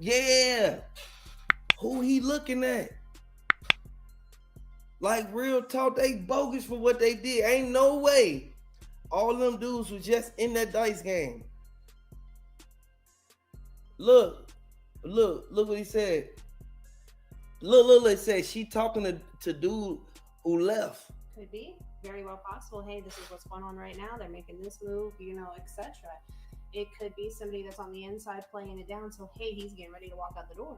Yeah. Who he looking at? Like real talk, they bogus for what they did. Ain't no way. All them dudes was just in that dice game. Look, look what he said. Look, it said she talking to dude who left. Could be very well possible. Hey, this is what's going on right now. They're making this move, etc. It could be somebody that's on the inside playing it down. So hey, he's getting ready to walk out the door.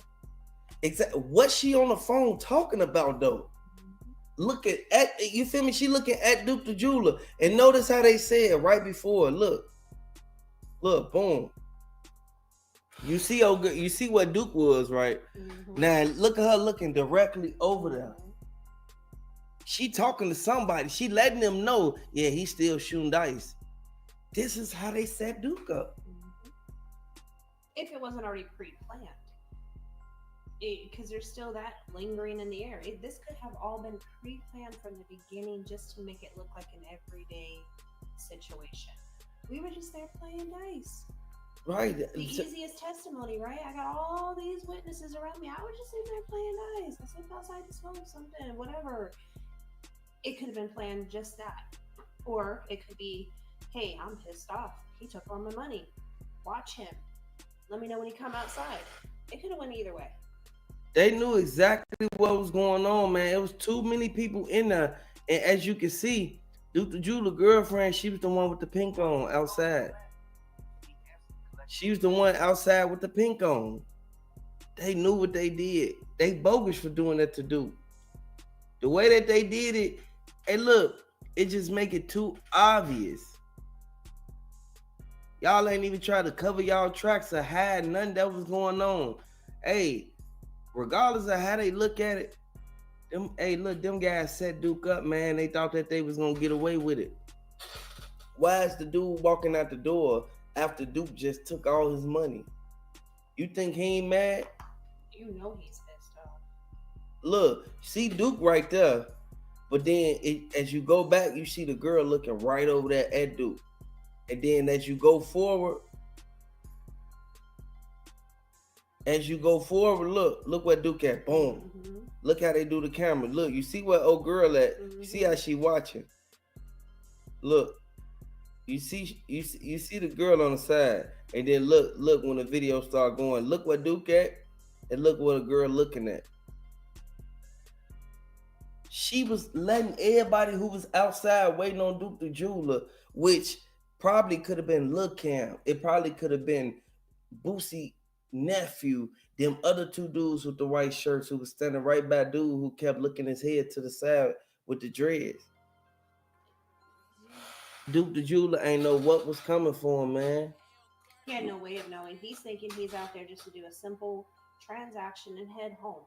Exactly. What she on the phone talking about though? Looking at you feel me? She looking at Duke the Jeweler, and notice how they said right before. Look, boom. You see, you see what Duke was, right? Mm-hmm. Now look at her looking directly over there. She talking to somebody. She letting them know, yeah, he's still shooting dice. This is how they set Duke up. Mm-hmm. If it wasn't already pre-planned. Because there's still that lingering in the air. This could have all been pre-planned from the beginning just to make it look like an everyday situation. We were just there playing dice. Right. The easiest testimony, right? I got all these witnesses around me. I was just sitting there playing dice. I stepped outside to smoke something, whatever. It could have been planned just that. Or it could be, hey, I'm pissed off. He took all my money. Watch him. Let me know when he come outside. It could have went either way. They knew exactly what was going on, man. It was too many people in there. And as you can see, Duke the Jeweler girlfriend, she was the one with the pink on outside. She was the one outside with the pink on. They knew what they did. They bogus for doing that to Duke. The way that they did it, hey, look, it just make it too obvious. Y'all ain't even try to cover y'all tracks or hide nothing that was going on. Hey, regardless of how they look at it, them guys set Duke up, man. They thought that they was gonna get away with it. Why is the dude walking out the door after Duke just took all his money? You think he ain't mad? You know he's pissed off. Look, see Duke right there, but then as you go back, you see the girl looking right over there at Duke. And then as you go forward, look what Duke at. Boom. Mm-hmm. Look how they do the camera. Look, you see what old girl at. Mm-hmm. You see how she watching. Look. You see the girl on the side. And then look when the video start going. Look what Duke at. And look what a girl looking at. She was letting everybody who was outside waiting on Duke the Jeweler, which probably could have been Lil Cam. It probably could have been Boosie nephew, them other two dudes with the white shirts who was standing right by dude who kept looking his head to the side with the dreads. Duke the Jeweler ain't know what was coming for him, man. He had no way of knowing. He's thinking he's out there just to do a simple transaction and head home.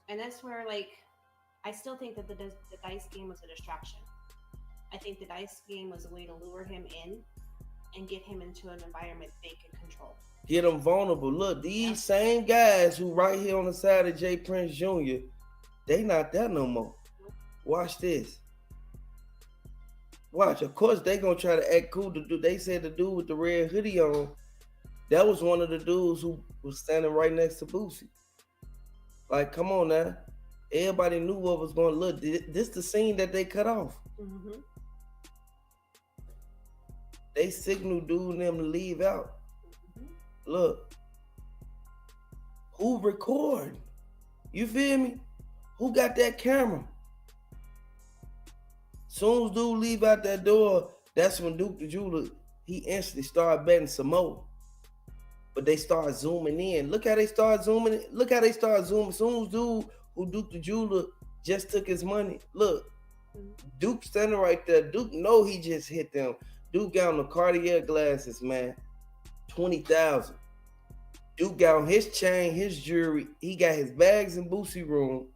And that's where, I still think that the dice game was a distraction. I think the dice game was a way to lure him in and get him into an environment they could control. Get him vulnerable. Look, these same guys who right here on the side of J. Prince Jr., they not there no more. Watch this. Watch. Of course, they gonna try to act cool. They said the dude with the red hoodie on, that was one of the dudes who was standing right next to Boosie. Like, come on now. Everybody knew what was going to look. This the scene that they cut off. Mm-hmm. They signaled dude and them to leave out. Mm-hmm. Look. Who record? You feel me? Who got that camera? Soon as dude leave out that door, that's when Duke the Jeweler, he instantly started betting some more. But they start zooming in. Look how they start zooming in. Look how they start zooming. Soon as dude who Duke the Jeweler just took his money. Look, Duke standing right there. Duke know he just hit them. Duke got on the Cartier glasses, man. 20,000. Duke got on his chain, his jewelry. He got his bags in Boosie room.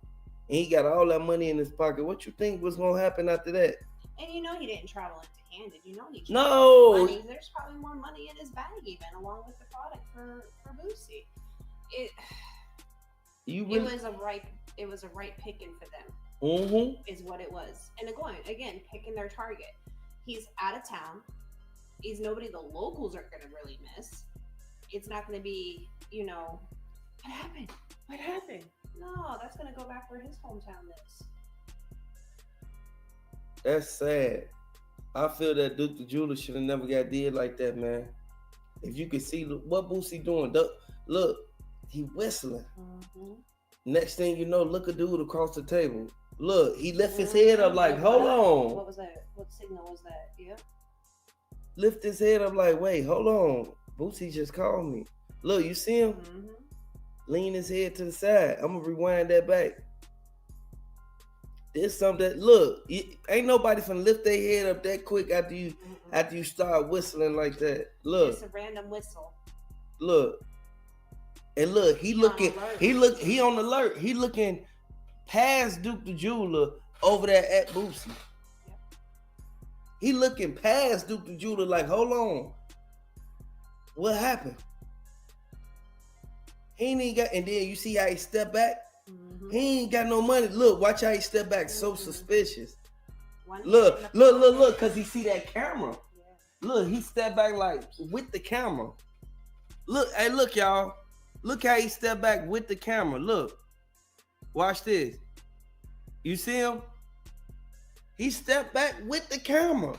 And he got all that money in his pocket. What you think was going to happen after that? And you know he didn't travel empty-handed. You know he traveled money. There's probably more money in his bag even, along with the product for Boosie. It was a right picking for them. Mm-hmm. Is what it was. And again, picking their target. He's out of town. He's nobody the locals are going to really miss. it's not going to be, what happened? What happened? No, that's going to go back where his hometown is. That's sad. I feel that Duke the Jeweler should have never got did like that, man. If you could see what Boosie doing, look, he whistling. Mm-hmm. Next thing you know, look a dude across the table. Look, he lift his head up like, hold on. What was that? What signal was that? Yeah. Lift his head up like, wait, hold on. Boosie just called me. Look, you see him? Mm-hmm. Lean his head to the side. I'm gonna rewind that back. There's something that, look, ain't nobody finna lift their head up that quick after you start whistling like that. Look. It's a random whistle. Look. And look, he on alert. He looking past Duke the Jeweler over there at Boosie. Yep. He looking past Duke the Jeweler like, hold on. What happened? He ain't got, and then you see how he stepped back? Mm-hmm. He ain't got no money. Look, watch how he step back. So suspicious. Look, because he see that camera. Yeah. Look, he stepped back like with the camera. Look, hey, look, y'all. Look how he stepped back with the camera. Look. Watch this. You see him? He stepped back with the camera.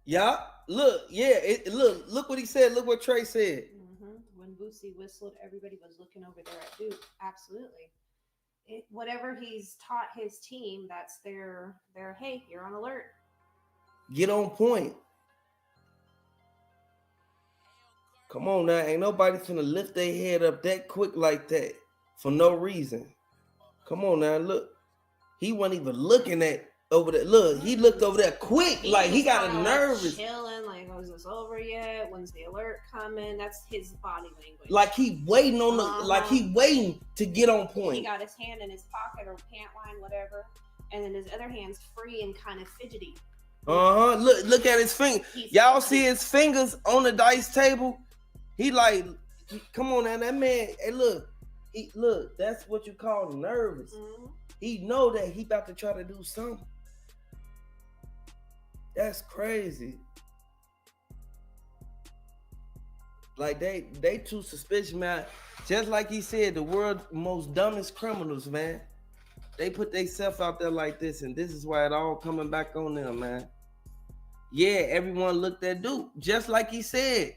Yeah. Look. Yeah. Look what he said. Look what Trey said. Mm-hmm. When Boosie whistled, everybody was looking over there at Duke. Absolutely. Whatever he's taught his team, that's their hey, you're on alert. Get on point. Come on now, ain't nobody finna lift their head up that quick like that for no reason. Come on now, look. He wasn't even looking at over there. Look, he looked over there quick, like he got a nervous. Chilling, like, oh, is this over yet? When's the alert coming? That's his body language. Like he waiting on like he waiting to get on point. He got his hand in his pocket or pant line, whatever, and then his other hand's free and kind of fidgety. Look at his finger. Y'all see his fingers on the dice table? He like, come on now, that man. Hey, look, that's what you call nervous. Mm-hmm. He know that he about to try to do something. That's crazy. Like they too suspicious, man. Just like he said, the world's most dumbest criminals, man. They put themselves out there like this, and this is why it all coming back on them, man. Yeah, everyone looked at Duke, just like he said.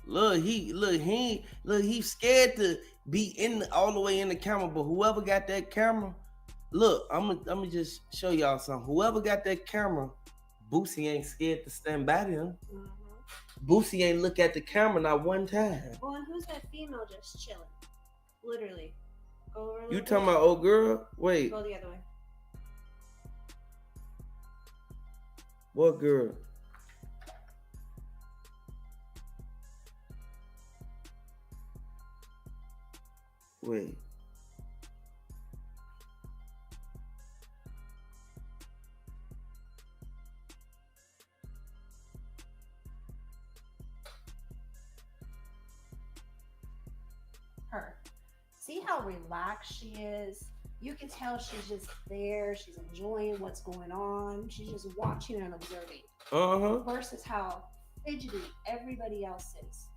He's scared to be all the way in the camera, but whoever got that camera, look, I'm gonna just show y'all something. Whoever got that camera, Boosie ain't scared to stand by them. Mm-hmm. Boosie ain't look at the camera not one time. Well, and who's that female just chilling? Literally. Go over. You talking about old girl? Wait. Go the other way. What girl? Wait. Her. See how relaxed she is? You can tell she's just there. She's enjoying what's going on. She's just watching and observing. Versus how fidgety everybody else is.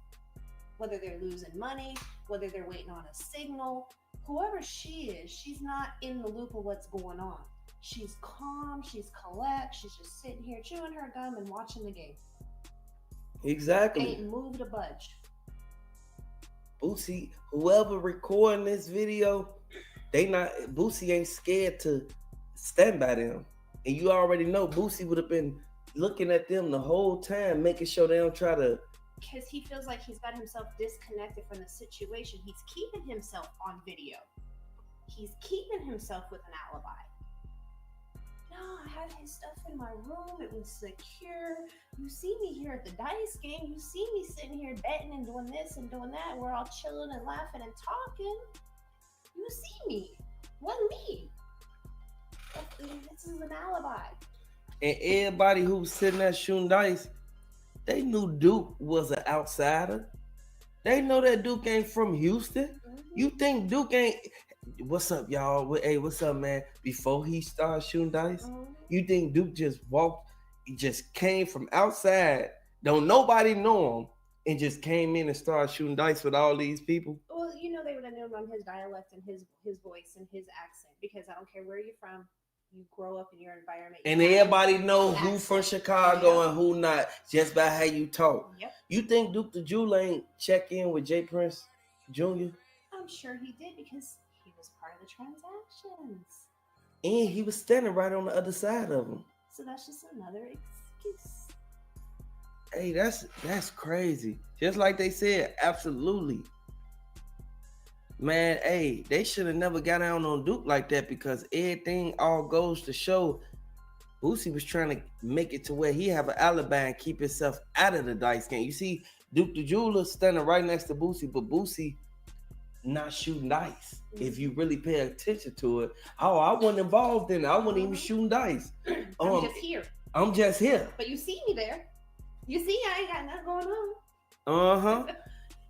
Whether they're losing money, whether they're waiting on a signal, whoever she is, she's not in the loop of what's going on. She's calm, she's collect, she's just sitting here chewing her gum and watching the game. Exactly. Ain't moved a budge. Boosie, whoever recording this video, Boosie ain't scared to stand by them. And you already know Boosie would have been looking at them the whole time, making sure they don't try to. Because he feels like he's got himself disconnected from the situation. He's keeping himself on video. He's keeping himself with an alibi. No, I had his stuff in my room. It was secure. You see me here at the dice game. You see me sitting here betting and doing this and doing that. We're all chilling and laughing and talking. You see me. Wasn't me. This is an alibi. And everybody who's sitting there shooting dice, they knew Duke was an outsider. They know that Duke ain't from Houston. Mm-hmm. You think Duke ain't... What's up, y'all? Hey, what's up, man? Before he started shooting dice, you think Duke just walked He just came from outside. Don't nobody know him, and just came in and started shooting dice with all these people. Well, you know they would have known on his dialect and his voice and his accent, because I don't care where you're from, you grow up in your environment. And everybody know who accent. from Chicago and who not just by how you talk. Yep. You think Duke the Jew ain't check in with J. Prince Jr.? I'm sure he did, because he was part of the transactions. And he was standing right on the other side of him. So that's just another excuse. Hey, that's crazy. Just like they said, absolutely. Man, hey, they should have never got down on Duke like that, because everything all goes to show Boosie was trying to make it to where he have an alibi and keep himself out of the dice game. You see, Duke the Jeweler standing right next to Boosie, but Boosie not shooting dice. If you really pay attention to it, I wasn't involved in it. I wasn't even shooting dice. I'm just here. I'm just here. But you see me there. You see I ain't got nothing going on. Uh-huh.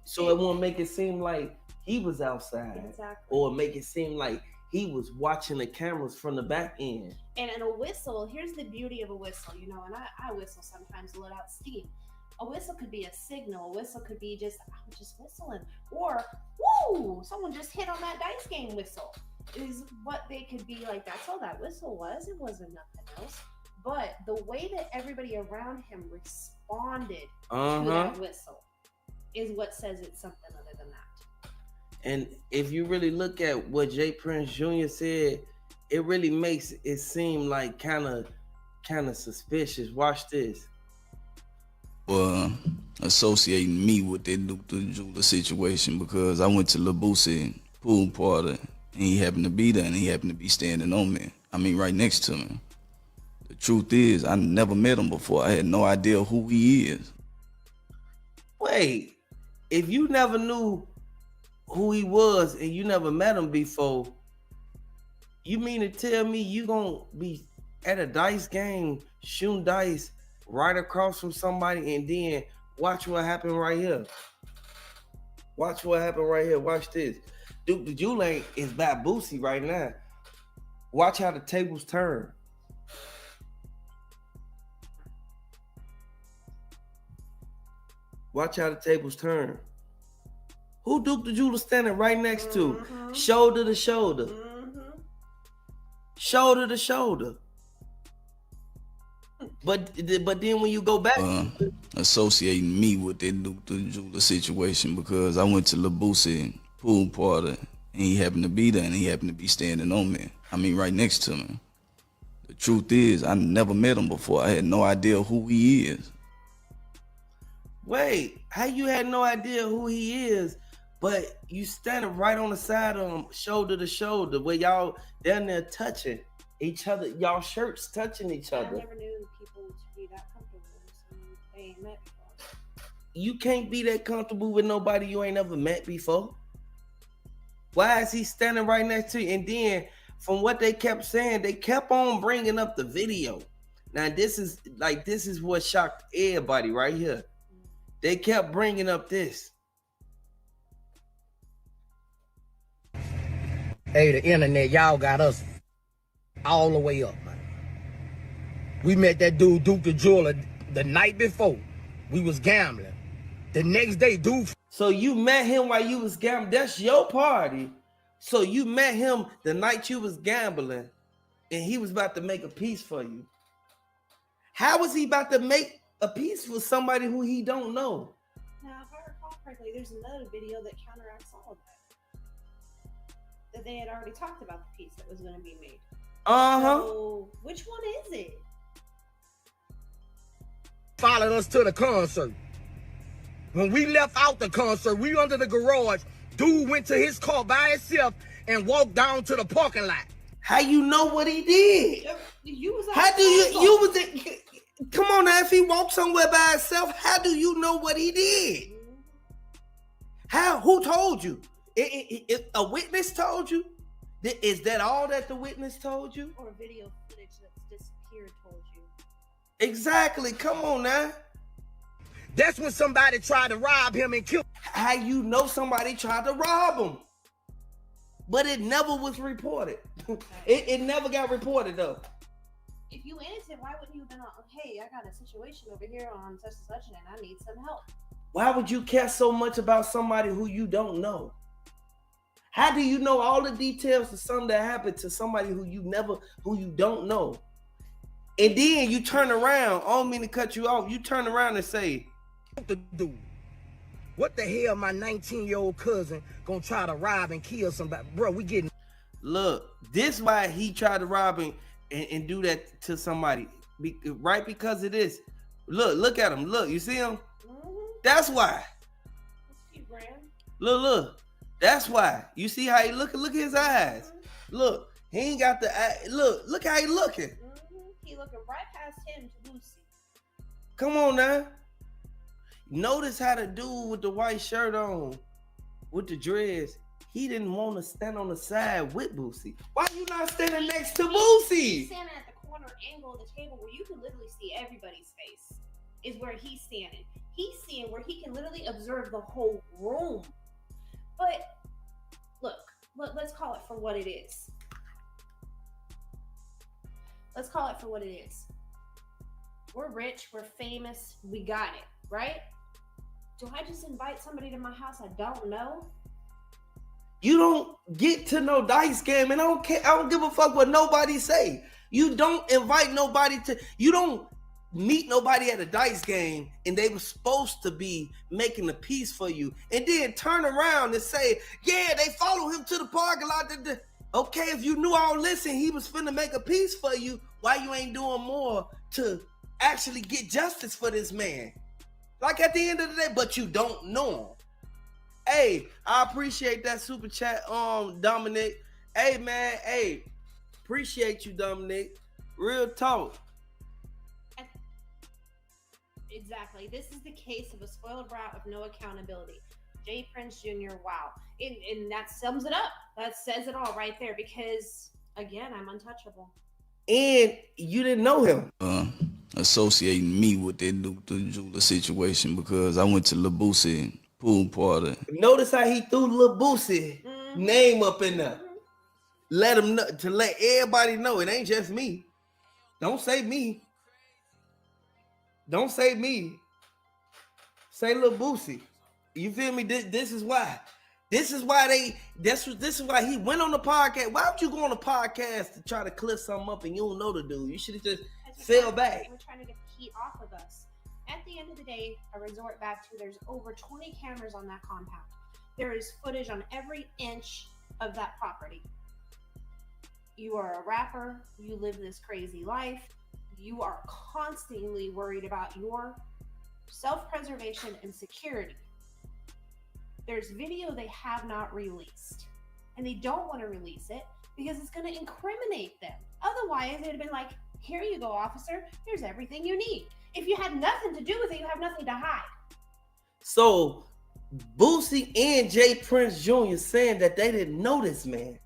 So it won't make it seem like he was outside. Exactly. Or make it seem like he was watching the cameras from the back end. And in a whistle, here's the beauty of a whistle, and I whistle sometimes to let out steam. A whistle could be a signal. A whistle could be just, I'm just whistling. Or, woo, someone just hit on that dice game whistle. Is what they could be like, that's all that whistle was. It wasn't nothing else. But the way that everybody around him responded to that whistle is what says it's something other than that. And if you really look at what J. Prince Jr. said, it really makes it seem like kind of suspicious. Watch this. Associating me with that Duke the Jeweler situation, because I went to Lil Boosie pool party and he happened to be there, and he happened to be standing on me. I mean, right next to me. The truth is, I never met him before. I had no idea who he is. Wait, if you never knew who he was and you never met him before, you mean to tell me you gonna be at a dice game shooting dice right across from somebody, and then watch what happened right here? Watch what happened right here. Watch this. Duke the Jeweler is by Boosie right now. Watch how the tables turn. Watch how the tables turn. Who Duke the Jeweler standing right next to? Shoulder to shoulder. Shoulder to shoulder. But then when you go back, associating me with that Duke the Jeweler situation, because I went to Lil Boosie pool party and he happened to be there, and he happened to be standing on me. I mean, right next to me. The truth is, I never met him before. I had no idea who he is. Wait, how you had no idea who he is, but you standing right on the side of him, shoulder to shoulder, where y'all down there touching each other, y'all shirts touching each other. I never knew people to be that comfortable with someone they ain't met before. You can't be that comfortable with nobody you ain't ever met before. Why is he standing right next to you? And then, from what they kept saying, they kept on bringing up the video. Now, this is what shocked everybody right here. They kept bringing up this. Hey, the internet, y'all got us all the way up, man. We met that dude, Duke the Jeweler, the night before. We was gambling. The next day, dude. So you met him while you was gambling. That's your party. So you met him the night you was gambling, and he was about to make a piece for you. How was he about to make a piece for somebody who he don't know? Now, if I recall correctly, there's another video that counteracts all of that they had already talked about the piece that was going to be made. So, which one is it? Followed us to the concert. When we left out the concert, we under the garage. Dude went to his car by himself and walked down to the parking lot. How you know what he did? You was how do you was it? Come on now, if he walked somewhere by himself, how do you know what he did? How? Who told you? If a witness told you? Is that all that the witness told you? Or video footage that's disappeared told you? Exactly. Come on now. That's when somebody tried to rob him and kill him. How you know somebody tried to rob him? But it never was reported. It never got reported though. If you innocent, why wouldn't you have been like, hey, I got a situation over here on such and such, and I need some help? Why would you care so much about somebody who you don't know? How do you know all the details of something that happened to somebody who you don't know? And then you turn around, I don't mean to cut you off, you turn around and say, to do. What the hell my 19-year-old cousin gonna try to rob and kill somebody? Bro, we getting... Look, this why he tried to rob and do that to somebody. Right because of this. Look at him. Look, you see him? Mm-hmm. That's why. Look. Look. That's why. You see how he looking? Look at his eyes. Mm-hmm. Look, he ain't got the eye. Look how he looking. Mm-hmm. He looking right past him to Boosie. Come on now. Notice how the dude with the white shirt on, with the dreads, he didn't want to stand on the side with Boosie. Why you not standing next to Boosie? He's standing at the corner angle of the table where you can literally see everybody's face. Is where he's standing. He's seeing where he can literally observe the whole room. But look, let's call it for what it is. Let's call it for what it is. We're rich, we're famous, we got it, right? Do I just invite somebody to my house I don't know? You don't get to know Dice Game, and I don't care. I don't give a fuck what nobody say. You don't invite nobody to. You don't meet nobody at a dice game, and they were supposed to be making a piece for you, and then turn around and say, "Yeah, they follow him to the parking lot." Okay, if you knew all this and he was finna make a piece for you, why you ain't doing more to actually get justice for this man? Like at the end of the day, but you don't know him. Hey, I appreciate that super chat, Dominic. Hey, man, appreciate you, Dominic. Real talk. Exactly. This is the case of a spoiled brat with no accountability. J. Prince Jr., wow. And that sums it up. That says it all right there because, again, I'm untouchable. And you didn't know him. Associating me with that Duke the Jeweler situation because I went to Lil Boosie pool party. Notice how he threw Lil Boosie name up in there. Let him know, to let everybody know it ain't just me. Don't say me. Don't say me. Say Lil Boosie. You feel me? This is why. This is why this is why he went on the podcast. Why would you go on a podcast to try to clear something up and you don't know the dude? You should have just fell back. We're trying to get the heat off of us. At the end of the day, I resort back to there's over 20 cameras on that compound. There is footage on every inch of that property. You are a rapper. You live this crazy life. You are constantly worried about your self-preservation and security. There's video they have not released, and they don't want to release it because it's going to incriminate them. Otherwise, it'd have been like, here you go, officer. Here's everything you need. If you had nothing to do with it, you have nothing to hide. So, Boosie and J. Prince Jr. saying that they didn't know this man,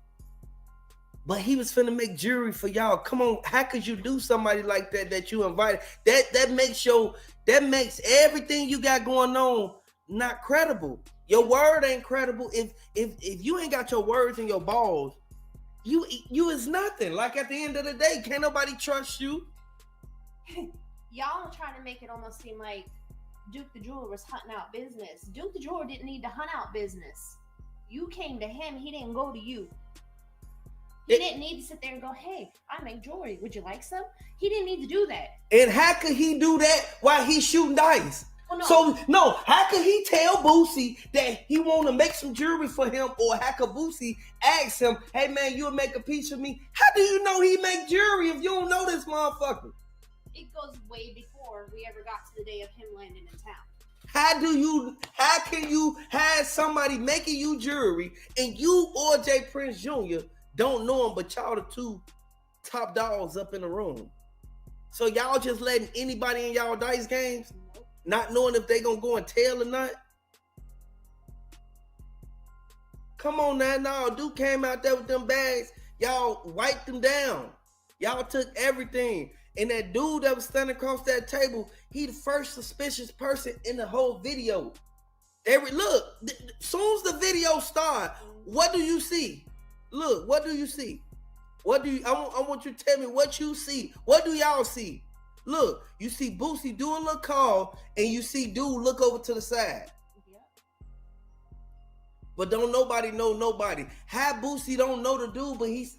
but he was finna make jewelry for y'all. Come on, how could you do somebody like that you invited? That makes everything you got going on not credible. Your word ain't credible. If you ain't got your words and your balls, you is nothing. Like at the end of the day, can't nobody trust you. Y'all are trying to make it almost seem like Duke the Jeweler was hunting out business. Duke the Jeweler didn't need to hunt out business. You came to him. He didn't go to you. He didn't need to sit there and go, hey, I make jewelry. Would you like some? He didn't need to do that. And how could he do that while he's shooting dice? Well, no. So, no, how could he tell Boosie that he want to make some jewelry for him? Or how could Boosie ask him, hey, man, you'll make a piece for me? How do you know he make jewelry if you don't know this motherfucker? It goes way before we ever got to the day of him landing in town. How can you have somebody making you jewelry and you or J. Prince Jr. don't know him, but y'all the two top dogs up in the room? So y'all just letting anybody in y'all dice games, not knowing if they gonna go and tell or not? Come on now, no, dude came out there with them bags. Y'all wiped them down. Y'all took everything. And that dude that was standing across that table, he the first suspicious person in the whole video. Soon as the video started, what do you see? Look, what do you see? What do you? I want you to tell me what you see. What do y'all see? Look, you see Boosie doing a little call, and you see dude look over to the side. Yep. But don't nobody know nobody. How Boosie don't know the dude, but he's.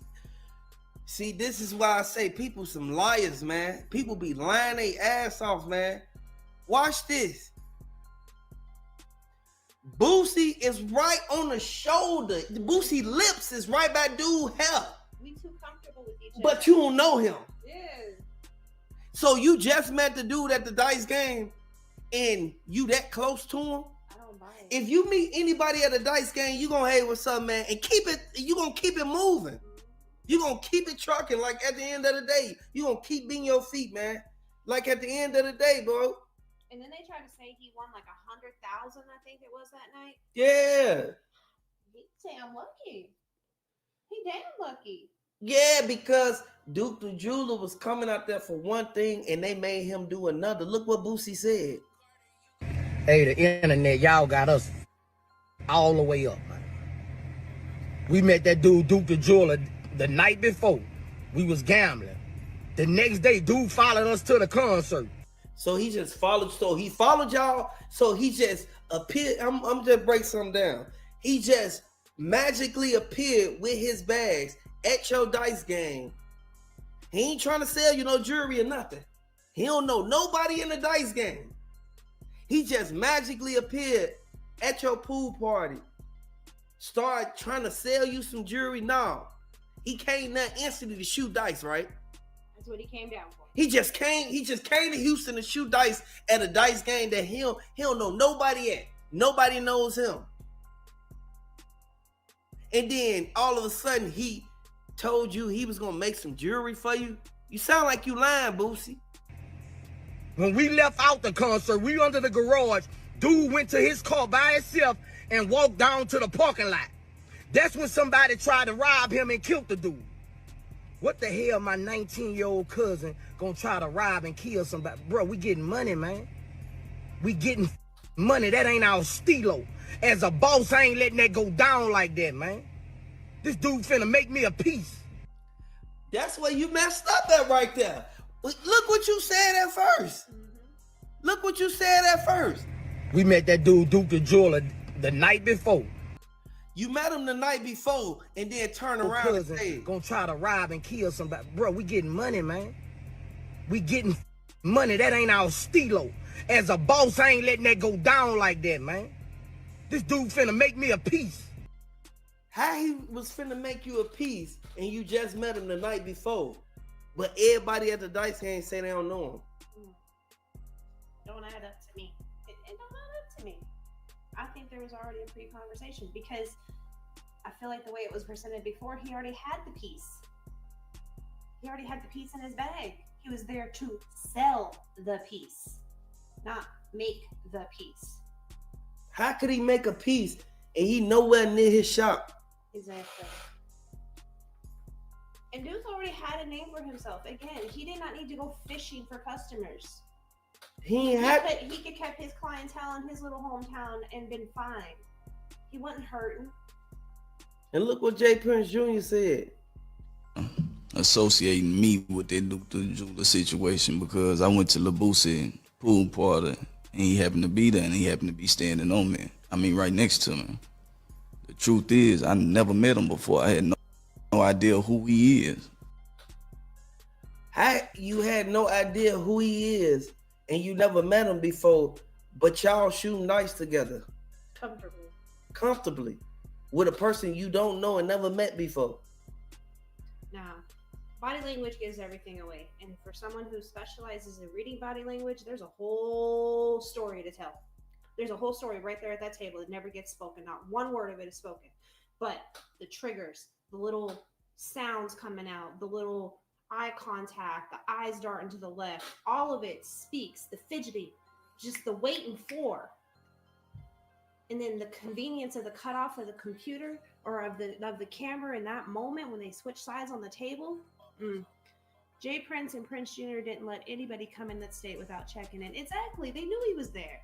See, this is why I say people some liars, man. People be lying their ass off, man. Watch this. Boosie is right on the shoulder. Boosie lips is right by dude's hair. We too comfortable with each other. But you don't know him. Yeah. So you just met the dude at the dice game and you that close to him? I don't buy it. If you meet anybody at a dice game, you gonna, hey, what's up, man? And you gonna keep it moving. You gonna keep it trucking. Like at the end of the day, you gonna keep being your feet, man. Like at the end of the day, bro. And then they tried to say he won like 100,000, I think it was that night. Yeah. He's damn lucky. He damn lucky. Yeah, because Duke the Jeweler was coming out there for one thing and they made him do another. Look what Boosie said. Hey, the internet, y'all got us all the way up, man. We met that dude, Duke the Jeweler, the night before. We was gambling. The next day, dude followed us to the concert. So he just followed. So he followed y'all. So he just appeared. I'm just break something down. He just magically appeared with his bags at your dice game. He ain't trying to sell you no jewelry or nothing. He don't know nobody in the dice game. He just magically appeared at your pool party. Start trying to sell you some jewelry. No, he came there instantly to shoot dice, right? That's what he came down for. He just came to Houston to shoot dice at a dice game that he don't know nobody at. Nobody knows him. And then all of a sudden he told you he was gonna make some jewelry for you. You sound like you lying, Boosie. When we left out the concert, we under the garage. Dude went to his car by himself and walked down to the parking lot. That's when somebody tried to rob him and killed the dude. What the hell my 19-year-old cousin gonna try to rob and kill somebody? Bro, we getting money, man. We getting money. That ain't our stilo. As a boss, I ain't letting that go down like that, man. This dude finna make me a piece. That's where you messed up at right there. Look what you said at first. Look what you said at first. We met that dude, Duke the Jeweler, the night before. You met him the night before and then turn around and say, gonna try to rob and kill somebody. Bro, we getting money, man. We getting money. That ain't our stilo. As a boss, I ain't letting that go down like that, man. This dude finna make me a piece. How he was finna make you a piece and you just met him the night before, but everybody at the dice game say they don't know him. Don't add up to me. It don't add up to me. I think there was already a pre-conversation because I feel like the way it was presented before, he already had the piece. He already had the piece in his bag. He was there to sell the piece, not make the piece. How could he make a piece and he nowhere near his shop? Exactly. And Duke already had a name for himself. Again, he did not need to go fishing for customers. He could kept his clientele in his little hometown and been fine. He wasn't hurting. And look what Jay Prince Jr. said. Associating me with that Duke the Jeweler situation because I went to the Boosie pool party and he happened to be there and he happened to be standing on me. I mean, right next to me. The truth is, I never met him before. I had no idea who he is. You had no idea who he is and you never met him before, but y'all shooting dice together. Comfortably. With a person you don't know and never met before. Now, body language gives everything away. And for someone who specializes in reading body language, there's a whole story to tell. There's a whole story right there at that table. It never gets spoken. Not one word of it is spoken. But the triggers, the little sounds coming out, the little eye contact, the eyes darting to the left, all of it speaks. The fidgeting, just the waiting for. And then the convenience of the cutoff of the computer or of the camera in that moment when they switch sides on the table. Jay Prince and Prince Jr. didn't let anybody come in that state without checking in. Exactly. They knew he was there.